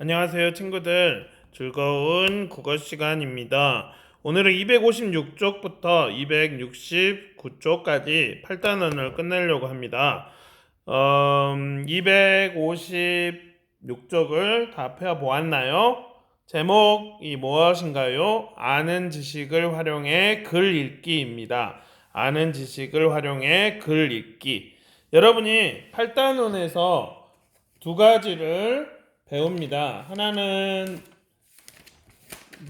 안녕하세요, 친구들. 즐거운 국어 시간입니다. 오늘은 256쪽부터 269쪽까지 8단원을 끝내려고 합니다. 256쪽을 다 펴보았나요? 제목이 무엇인가요? 아는 지식을 활용해 글 읽기입니다. 아는 지식을 활용해 글 읽기. 여러분이 8단원에서 두 가지를 배웁니다. 하나는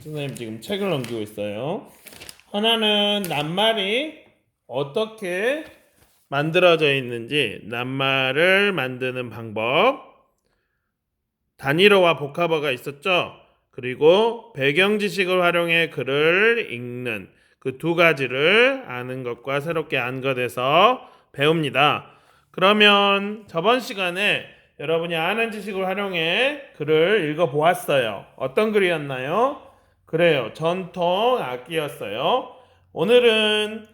선생님 지금 책을 넘기고 있어요. 하나는 낱말이 어떻게 만들어져 있는지, 낱말을 만드는 방법, 단위어와 복합어가 있었죠. 그리고 배경 지식을 활용해 글을 읽는 그 두 가지를 아는 것과 새롭게 안 것에서 배웁니다. 그러면 저번 시간에 여러분이 아는 지식을 활용해 글을 읽어보았어요. 어떤 글이었나요? 그래요. 전통 악기였어요. 오늘은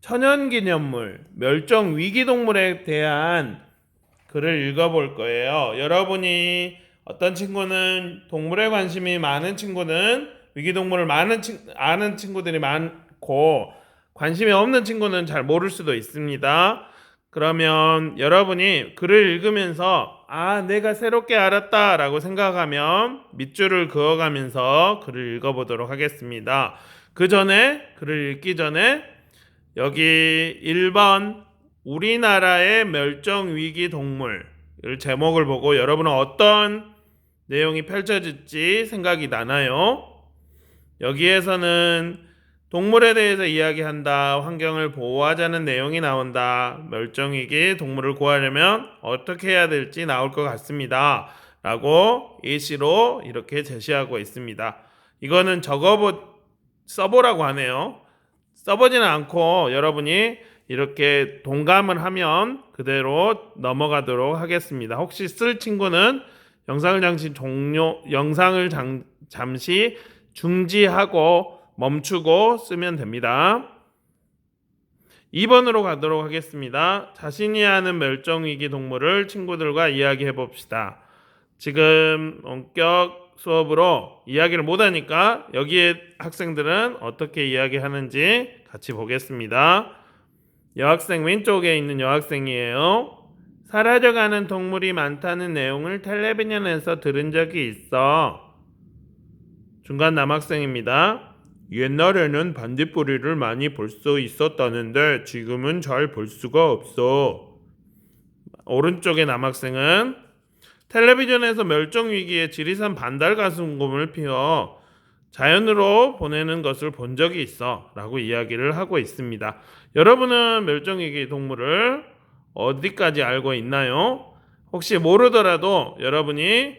천연기념물, 멸종위기동물에 대한 글을 읽어볼 거예요. 여러분이 어떤 친구는 동물에 관심이 많은 친구는 위기동물을 아는 친구들이 많고 관심이 없는 친구는 잘 모를 수도 있습니다. 그러면 여러분이 글을 읽으면서 내가 새롭게 알았다라고 생각하면 밑줄을 그어가면서 글을 읽어보도록 하겠습니다. 그 전에 글을 읽기 전에 여기 1번 우리나라의 멸종위기 동물 제목을 보고 여러분은 어떤 내용이 펼쳐질지 생각이 나나요? 여기에서는 동물에 대해서 이야기한다, 환경을 보호하자는 내용이 나온다, 멸종위기 동물을 구하려면 어떻게 해야 될지 나올 것 같습니다. 라고 예시로 이렇게 제시하고 있습니다. 이거는 써보라고 하네요. 써보지는 않고 여러분이 이렇게 동감을 하면 그대로 넘어가도록 하겠습니다. 혹시 쓸 친구는 영상을 잠시 중지하고 멈추고 쓰면 됩니다. 2번으로 가도록 하겠습니다. 자신이 아는 멸종위기 동물을 친구들과 이야기해 봅시다. 지금 원격 수업으로 이야기를 못하니까 여기에 학생들은 어떻게 이야기하는지 같이 보겠습니다. 여학생 왼쪽에 있는 여학생이에요. 사라져가는 동물이 많다는 내용을 텔레비전에서 들은 적이 있어. 중간 남학생입니다. 옛날에는 반딧불이를 많이 볼 수 있었다는데 지금은 잘 볼 수가 없어. 오른쪽의 남학생은 텔레비전에서 멸종위기에 지리산 반달가슴곰을 피워 자연으로 보내는 것을 본 적이 있어 라고 이야기를 하고 있습니다. 여러분은 멸종위기 동물을 어디까지 알고 있나요? 혹시 모르더라도 여러분이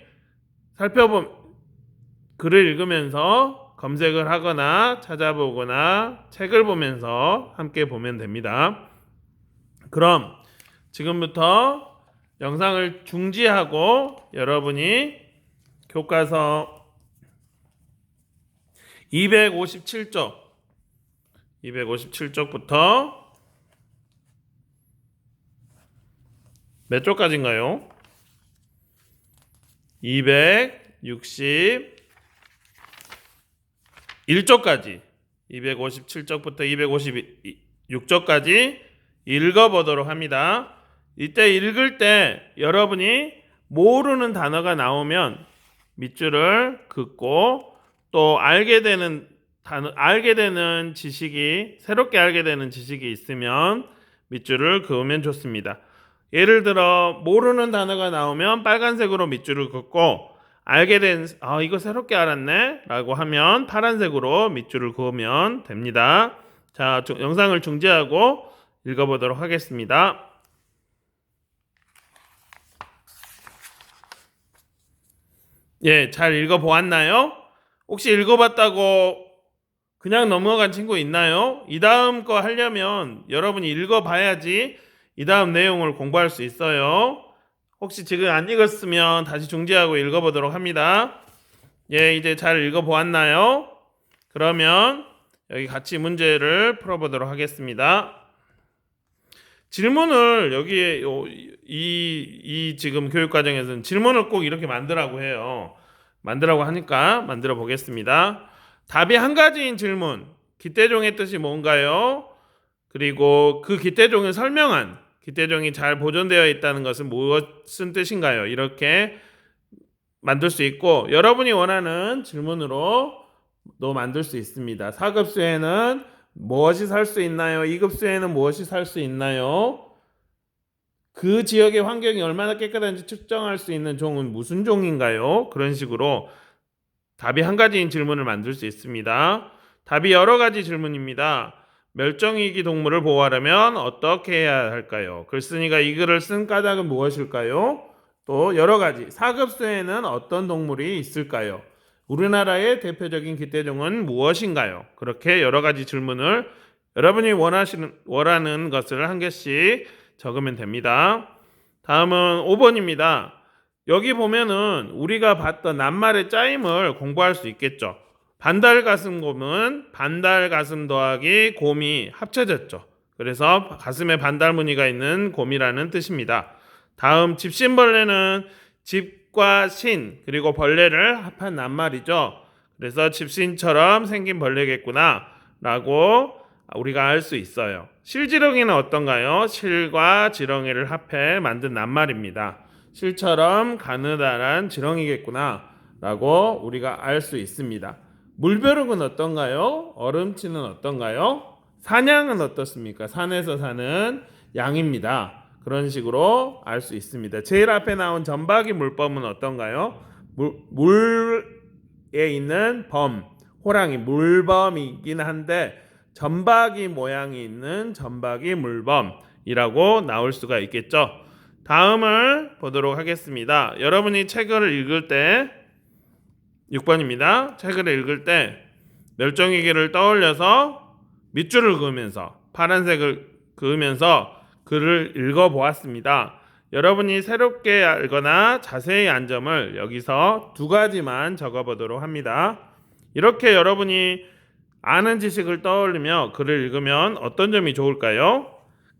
글을 읽으면서 검색을 하거나 찾아보거나 책을 보면서 함께 보면 됩니다. 그럼 지금부터 영상을 중지하고 여러분이 교과서 257쪽부터 몇 쪽까지인가요? 261쪽까지 257쪽부터 256쪽까지 읽어보도록 합니다. 이때 읽을 때 여러분이 모르는 단어가 나오면 밑줄을 긋고 또 새롭게 알게 되는 지식이 있으면 밑줄을 그으면 좋습니다. 예를 들어 모르는 단어가 나오면 빨간색으로 밑줄을 긋고 이거 새롭게 알았네 라고 하면 파란색으로 밑줄을 그으면 됩니다. 자, 영상을 중지하고 읽어보도록 하겠습니다. 예, 잘 읽어보았나요? 혹시 읽어봤다고 그냥 넘어간 친구 있나요? 이 다음 거 하려면 여러분이 읽어봐야지 이 다음 내용을 공부할 수 있어요. 혹시 지금 안 읽었으면 다시 중지하고 읽어보도록 합니다. 예, 이제 잘 읽어보았나요? 그러면 여기 같이 문제를 풀어보도록 하겠습니다. 질문을 여기에 이 지금 교육 과정에서는 질문을 꼭 이렇게 만들라고 해요. 만들라고 하니까 만들어 보겠습니다. 답이 한 가지인 질문. 기대종의 뜻이 뭔가요? 그리고 그 기대종을 설명한 기대종이 잘 보존되어 있다는 것은 무엇은 뜻인가요? 이렇게 만들 수 있고 여러분이 원하는 질문으로도 만들 수 있습니다. 4급수에는 무엇이 살 수 있나요? 2급수에는 무엇이 살 수 있나요? 그 지역의 환경이 얼마나 깨끗한지 측정할 수 있는 종은 무슨 종인가요? 그런 식으로 답이 한 가지인 질문을 만들 수 있습니다. 답이 여러 가지 질문입니다. 멸종위기 동물을 보호하려면 어떻게 해야 할까요? 글쓴이가 이 글을 쓴 까닭은 무엇일까요? 또 여러 가지 4급수에는 어떤 동물이 있을까요? 우리나라의 대표적인 기대종은 무엇인가요? 그렇게 여러 가지 질문을 여러분이 원하는 것을 한 개씩 적으면 됩니다. 다음은 5번입니다. 여기 보면은 우리가 봤던 낱말의 짜임을 공부할 수 있겠죠. 반달가슴곰은 반달가슴 더하기 곰이 합쳐졌죠. 그래서 가슴에 반달무늬가 있는 곰이라는 뜻입니다. 다음 집신벌레는 집과 신 그리고 벌레를 합한 낱말이죠. 그래서 집신처럼 생긴 벌레겠구나 라고 우리가 알 수 있어요. 실지렁이는 어떤가요? 실과 지렁이를 합해 만든 낱말입니다. 실처럼 가느다란 지렁이겠구나 라고 우리가 알 수 있습니다. 물벼룩은 어떤가요? 얼음치는 어떤가요? 사냥은 어떻습니까? 산에서 사는 양입니다. 그런 식으로 알 수 있습니다. 제일 앞에 나온 점박이 물범은 어떤가요? 물에 있는 범, 호랑이, 물범이긴 한데 점박이 모양이 있는 점박이 물범이라고 나올 수가 있겠죠. 다음을 보도록 하겠습니다. 여러분이 책을 읽을 때 6번입니다. 책을 읽을 때 멸종위기를 떠올려서 밑줄을 그으면서 파란색을 그으면서 글을 읽어보았습니다. 여러분이 새롭게 알거나 자세히 안 점을 여기서 두 가지만 적어보도록 합니다. 이렇게 여러분이 아는 지식을 떠올리며 글을 읽으면 어떤 점이 좋을까요?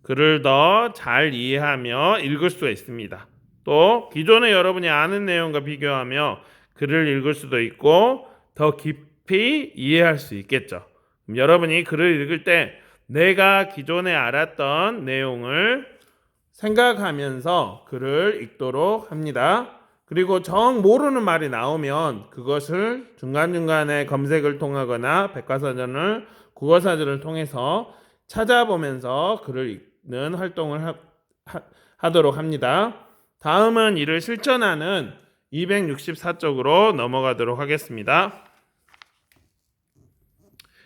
글을 더 잘 이해하며 읽을 수가 있습니다. 또 기존에 여러분이 아는 내용과 비교하며 글을 읽을 수도 있고 더 깊이 이해할 수 있겠죠. 여러분이 글을 읽을 때 내가 기존에 알았던 내용을 생각하면서 글을 읽도록 합니다. 그리고 정 모르는 말이 나오면 그것을 중간중간에 검색을 통하거나 백과사전을 국어사전을 통해서 찾아보면서 글을 읽는 활동을 하도록 합니다. 다음은 이를 실천하는 264쪽으로 넘어가도록 하겠습니다.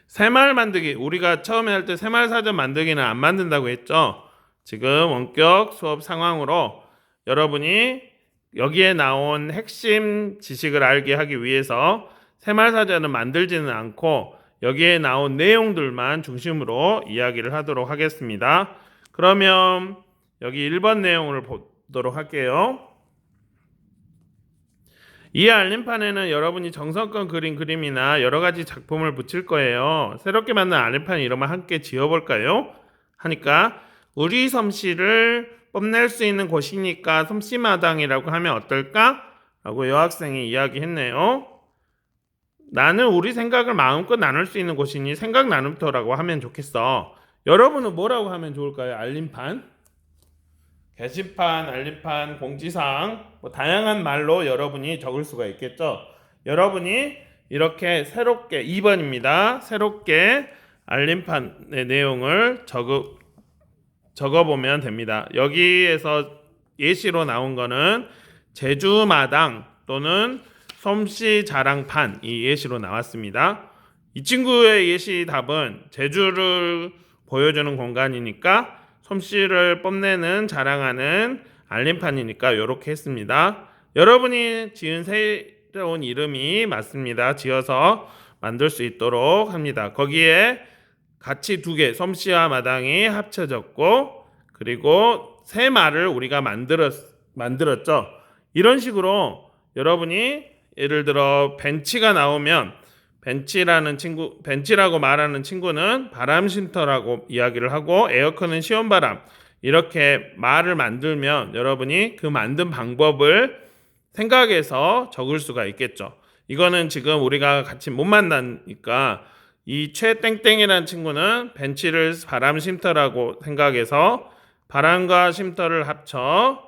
새말 만들기. 우리가 처음에 할 때 새말사전 만들기는 안 만든다고 했죠. 지금 원격 수업 상황으로 여러분이 여기에 나온 핵심 지식을 알게 하기 위해서 새말사전은 만들지는 않고 여기에 나온 내용들만 중심으로 이야기를 하도록 하겠습니다. 그러면 여기 1번 내용을 보도록 할게요. 이 알림판에는 여러분이 정성껏 그린 그림이나 여러 가지 작품을 붙일 거예요. 새롭게 만든 알림판 이름을 함께 지어볼까요? 하니까 우리 솜씨를 뽐낼 수 있는 곳이니까 솜씨마당이라고 하면 어떨까? 라고 여학생이 이야기했네요. 나는 우리 생각을 마음껏 나눌 수 있는 곳이니 생각 나눔터라고 하면 좋겠어. 여러분은 뭐라고 하면 좋을까요? 알림판? 게시판, 알림판, 공지사항 뭐 다양한 말로 여러분이 적을 수가 있겠죠. 여러분이 이렇게 새롭게 2번입니다. 새롭게 알림판의 내용을 적어보면 됩니다. 여기에서 예시로 나온 거는 제주마당 또는 솜씨 자랑판 이 예시로 나왔습니다. 이 친구의 예시 답은 제주를 보여주는 공간이니까 솜씨를 뽐내는 자랑하는 알림판이니까 이렇게 했습니다. 여러분이 지은 새로운 이름이 맞습니다. 지어서 만들 수 있도록 합니다. 거기에 같이 두 개, 솜씨와 마당이 합쳐졌고 그리고 새 말을 우리가 만들었죠. 이런 식으로 여러분이 예를 들어 벤치가 나오면 벤치라고 말하는 친구는 바람 쉼터라고 이야기를 하고 에어컨은 시원바람 이렇게 말을 만들면 여러분이 그 만든 방법을 생각해서 적을 수가 있겠죠. 이거는 지금 우리가 같이 못 만나니까 이 최땡땡이라는 친구는 벤치를 바람 쉼터라고 생각해서 바람과 쉼터를 합쳐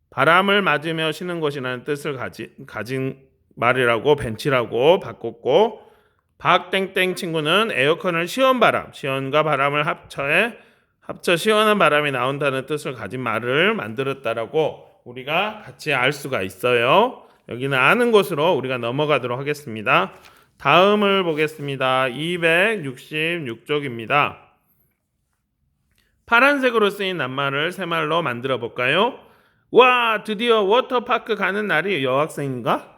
바람을 맞으며 쉬는 곳이라는 뜻을 가진 말이라고 벤치라고 바꿨고, 박땡땡 친구는 에어컨을 시원과 바람을 합쳐 시원한 바람이 나온다는 뜻을 가진 말을 만들었다라고 우리가 같이 알 수가 있어요. 여기는 아는 것으로 우리가 넘어가도록 하겠습니다. 다음을 보겠습니다. 266쪽입니다. 파란색으로 쓰인 낱말을 새 말로 만들어 볼까요? 와, 드디어 워터파크 가는 날이 여학생인가?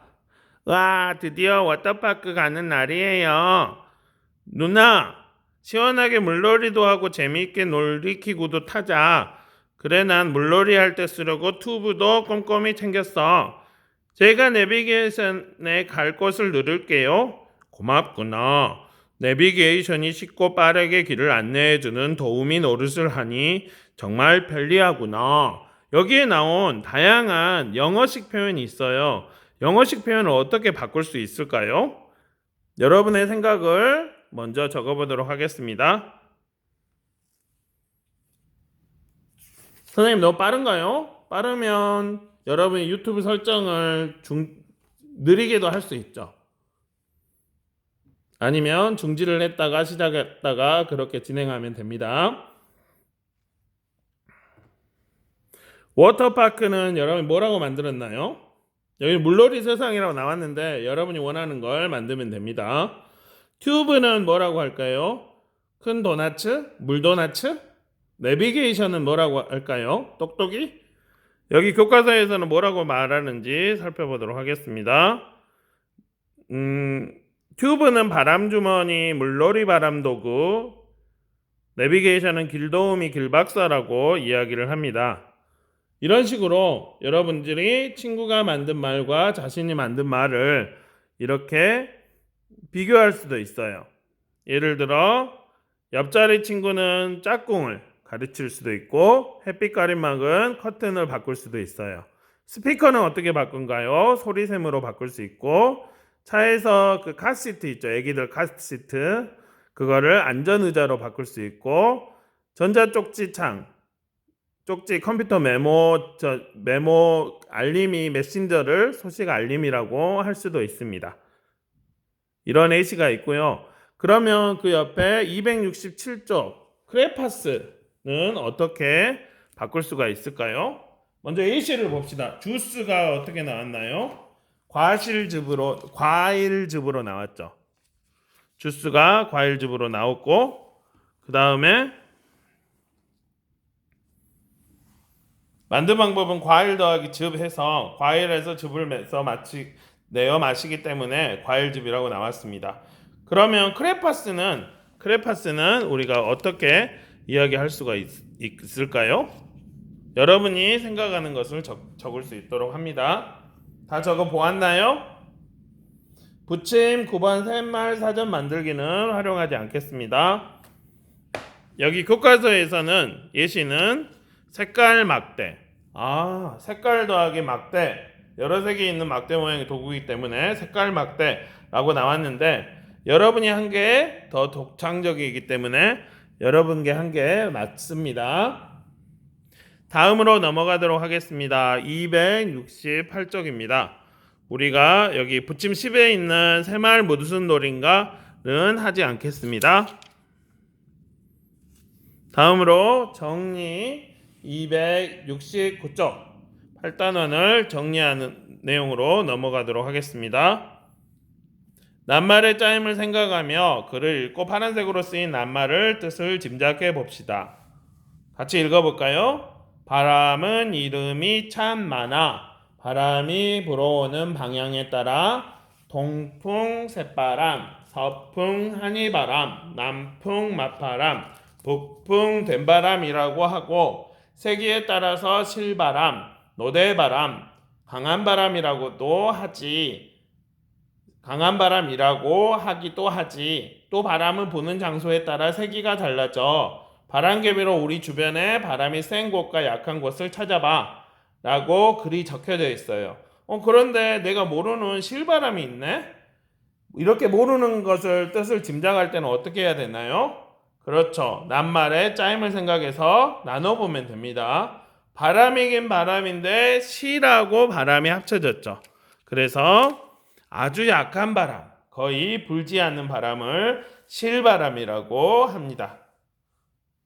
와, 드디어 워터파크 가는 날이에요. 누나, 시원하게 물놀이도 하고 재미있게 놀이기구도 타자. 그래, 난 물놀이 할 때 쓰려고 튜브도 꼼꼼히 챙겼어. 제가 내비게이션에 갈 곳을 누를게요. 고맙구나. 내비게이션이 쉽고 빠르게 길을 안내해주는 도우미 노릇을 하니 정말 편리하구나. 여기에 나온 다양한 영어식 표현이 있어요. 영어식 표현을 어떻게 바꿀 수 있을까요? 여러분의 생각을 먼저 적어보도록 하겠습니다. 선생님 너무 빠른가요? 빠르면 여러분이 유튜브 설정을 느리게도 할 수 있죠. 아니면 중지를 했다가 시작했다가 그렇게 진행하면 됩니다. 워터파크는 여러분이 뭐라고 만들었나요? 여기 물놀이 세상이라고 나왔는데 여러분이 원하는 걸 만들면 됩니다. 튜브는 뭐라고 할까요? 큰 도나츠? 물도나츠? 내비게이션은 뭐라고 할까요? 똑똑이? 여기 교과서에서는 뭐라고 말하는지 살펴보도록 하겠습니다. 튜브는 바람주머니, 물놀이 바람도구, 내비게이션은 길도우미, 길박사라고 이야기를 합니다. 이런 식으로 여러분들이 친구가 만든 말과 자신이 만든 말을 이렇게 비교할 수도 있어요. 예를 들어 옆자리 친구는 짝꿍을 가르칠 수도 있고 햇빛 가림막은 커튼을 바꿀 수도 있어요. 스피커는 어떻게 바꾼가요? 소리샘으로 바꿀 수 있고 차에서 그 카시트 있죠. 애기들 카시트 그거를 안전의자로 바꿀 수 있고 전자쪽지창 쪽지 컴퓨터 메모 알림이 메신저를 소식 알림이라고 할 수도 있습니다. 이런 예시가 있고요. 그러면 그 옆에 267쪽 크레파스는 어떻게 바꿀 수가 있을까요? 먼저 예시를 봅시다. 주스가 어떻게 나왔나요? 과일즙으로 나왔죠. 주스가 과일즙으로 나왔고 그 다음에 만든 방법은 과일 더하기 즙 해서 과일에서 즙을 내어 마시기 때문에 과일즙이라고 나왔습니다. 그러면 크레파스는 우리가 어떻게 이야기할 수가 있을까요? 여러분이 생각하는 것을 적을 수 있도록 합니다. 다 적어 보았나요? 부침 9번 샘말 사전 만들기는 활용하지 않겠습니다. 여기 교과서에서는 예시는 색깔 막대. 색깔 더하기 막대. 여러 색이 있는 막대 모양의 도구이기 때문에 색깔 막대라고 나왔는데 여러분이 한 게 더 독창적이기 때문에 여러분께 한 게 맞습니다. 다음으로 넘어가도록 하겠습니다. 268쪽입니다. 우리가 여기 부침 10에 있는 새말 무슨 놀인가는 하지 않겠습니다. 다음으로 정리 269쪽 8단원을 정리하는 내용으로 넘어가도록 하겠습니다. 낱말의 짜임을 생각하며 글을 읽고 파란색으로 쓰인 낱말을 뜻을 짐작해 봅시다. 같이 읽어볼까요? 바람은 이름이 참 많아. 바람이 불어오는 방향에 따라 동풍 새바람, 서풍 한이바람, 남풍 맞바람, 북풍 된바람이라고 하고 세기에 따라서 실바람, 노대바람, 강한 바람이라고도 하지. 강한 바람이라고 하기도 하지. 또 바람은 부는 장소에 따라 세기가 달라져 바람개비로 우리 주변에 바람이 센 곳과 약한 곳을 찾아봐 라고 글이 적혀져 있어요. 그런데 내가 모르는 실바람이 있네? 이렇게 모르는 것을 뜻을 짐작할 때는 어떻게 해야 되나요? 그렇죠. 낱말의 짜임을 생각해서 나눠보면 됩니다. 바람이긴 바람인데 시라고 바람이 합쳐졌죠. 그래서 아주 약한 바람, 거의 불지 않는 바람을 실바람이라고 합니다.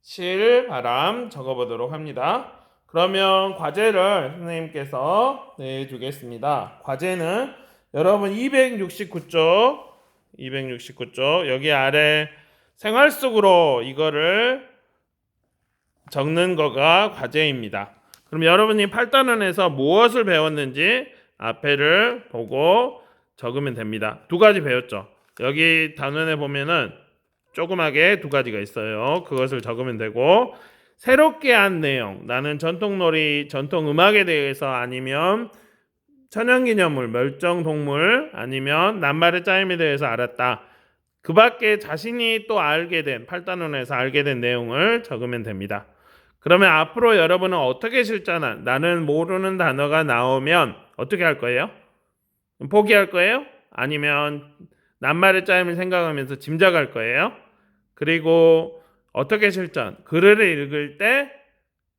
실바람 적어보도록 합니다. 그러면 과제를 선생님께서 내주겠습니다. 과제는 여러분 269쪽 여기 아래 생활 속으로 이거를 적는 거가 과제입니다. 그럼 여러분이 8단원에서 무엇을 배웠는지 앞에를 보고 적으면 됩니다. 두 가지 배웠죠. 여기 단원에 보면은 조그맣게 두 가지가 있어요. 그것을 적으면 되고, 새롭게 한 내용, 나는 전통놀이, 전통음악에 대해서 아니면 천연기념물, 멸종동물 아니면 낱말의 짜임에 대해서 알았다. 그 밖에 자신이 또 알게 된 8단원에서 알게 된 내용을 적으면 됩니다. 그러면 앞으로 여러분은 어떻게 실전한, 나는 모르는 단어가 나오면 어떻게 할 거예요? 포기할 거예요? 아니면 낱말의 짜임을 생각하면서 짐작할 거예요? 그리고 어떻게 실전? 글을 읽을 때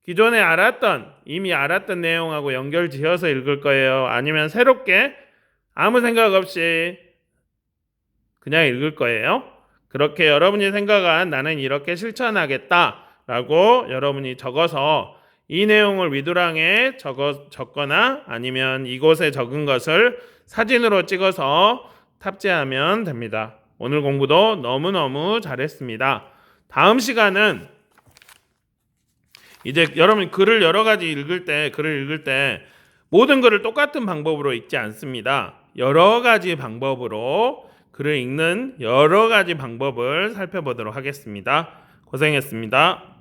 기존에 이미 알았던 내용하고 연결 지어서 읽을 거예요? 아니면 새롭게 아무 생각 없이 그냥 읽을 거예요? 그렇게 여러분이 생각한 나는 이렇게 실천하겠다라고 여러분이 적어서 이 내용을 위두랑에 적거나 아니면 이곳에 적은 것을 사진으로 찍어서 탑재하면 됩니다. 오늘 공부도 너무너무 잘했습니다. 다음 시간은 이제 여러분 글을 읽을 때 모든 글을 똑같은 방법으로 읽지 않습니다. 여러 가지 방법으로 글을 읽는 여러 가지 방법을 살펴보도록 하겠습니다. 고생했습니다.